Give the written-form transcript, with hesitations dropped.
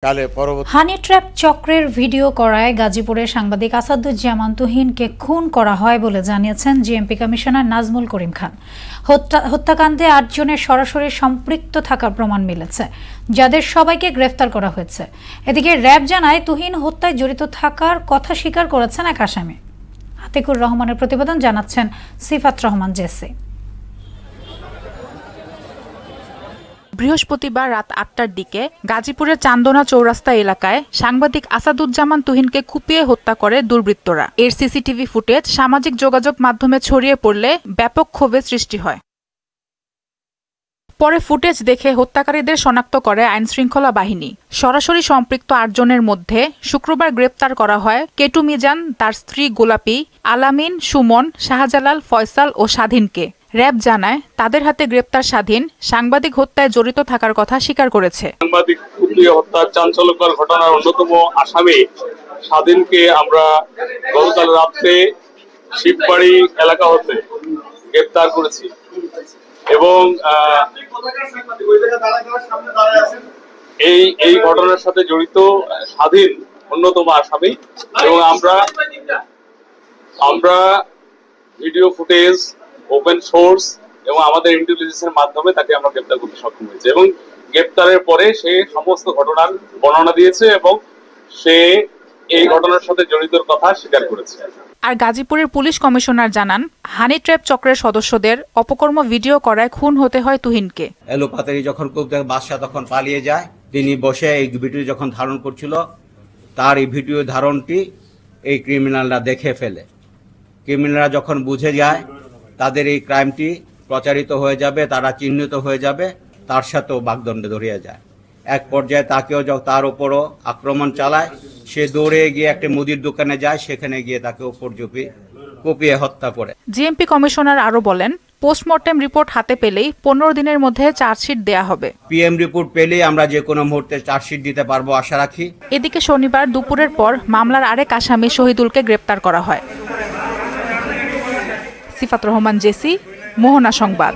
হানি trap চক্রের video করায় গাজীপুরের সাংবাদিক আসাদুজ্জামান তুহিনকে খুন করা হয় বলে জানিয়েছেন জিএমপি কমিশনার নাজমুল করিম খান। হত্যাকাণ্ডে ৮ জনের সরাসরি সম্পৃক্ত থাকার প্রমাণ মিলেছে, যাদের সবাইকে গ্রেফতার করা হয়েছে। এদিকে র্যাব জানায় তুহিন হত্যায় জড়িত থাকার কথা স্বীকার করেছেন এক আসামি। আতিকুর রহমানের প্রতিবেদন জানাচ্ছেন সিফাত রহমান জেসি। বৃহস্পতিবার রাত ৮টার দিকে গাজীপুরের চান্দনা চৌরাস্তা এলাকায় সাংবাদিক আসাদুজ্জামান তুহিনকে কুপিয়ে হত্যা করে দুর্বৃত্তরা। এর সিসিটিভি ফুটেজ সামাজিক যোগাযোগ মাধ্যমে ছড়িয়ে পড়লে ব্যাপক ক্ষোভের সৃষ্টি হয়। পরে ফুটেজ দেখে হত্যাকারীদের শনাক্ত করে আইনশৃঙ্খলা বাহিনী। সরাসরি সম্পৃক্ত ৮ জনের মধ্যে শুক্রবার গ্রেপ্তার করা হয় কেটু মিজান, তার স্ত্রী গোলাপি, আলামিন, সুমন, শাহজালাল, ফয়সাল ও স্বাধীনকে। র্যাব জানায় তাদের হাতে গ্রেপ্তার স্বাধীন সাংবাদিক হত্যায় জড়িত থাকার কথা স্বীকার করেছে। সাংবাদিক কুপিয়ে হত্যার চাঞ্চল্যকর ঘটনার অন্যতম আসামি স্বাধীনকে আমরা গতকাল রাত্রে শিববাড়ি এলাকা হতে গ্রেপ্তার করেছি এবং এই ঘটনার সাথে জড়িত স্বাধীন অন্যতম আসামি এবং আমরা ভিডিও ফুটেজ, ওপেন সোর্স এবং আমাদের ইন্টেলিজেন্সের মাধ্যমে তাকে আমরা গ্রেপ্তার করতে সক্ষম হয়েছে এবং গ্রেপ্তারের পরে সে সমস্ত ঘটনার বর্ণনা দিয়েছে এবং সে এই ঘটনার সাথে জড়িতর কথা স্বীকার করেছে। আর গাজীপুরের পুলিশ কমিশনার জানান, হানি ট্র্যাপ চক্রের সদস্যদের অপকর্ম ভিডিও করায় খুন হতে হয় তুহিনকে। এলোপাতারি যখন বাদশা তখন পালিয়ে যায়, তিনি বসে এই ভিডিও যখন ধারণ করছিল, তার এই ভিডিও ধারণটি এই ক্রিমিনালরা দেখে ফেলে। ক্রিমিনালরা যখন বুঝে যায় তাদের এই ক্রাইমটি প্রচারিত হয়ে যাবে, তারা চিহ্নিত হয়ে যাবে, তার সাথেও বাগদণ্ডে ধরিয়া যায়। এক পর্যায়ে তাকেও তার উপরও আক্রমণ চালায়। সে দৌড়ে গিয়ে একটা মুদির দোকানে যায়, সেখানে গিয়ে তাকে উপর কুপিয়ে হত্যা করে। জিএমপি কমিশনার আরো বলেন, পোস্টমর্টেম রিপোর্ট হাতে পেলেই 15 দিনের মধ্যে চার্জশিট দেয়া হবে। পিএম রিপোর্ট পেলেই আমরা যে কোনো মুহূর্তে চার্জশিট দিতে পারবো আশা রাখি। এদিকে শনিবার দুপুরের পর মামলার আরেক আসামি শহীদুলকে গ্রেপ্তার করা হয়। সিফাত রহমান জেসি, মোহনা সংবাদ।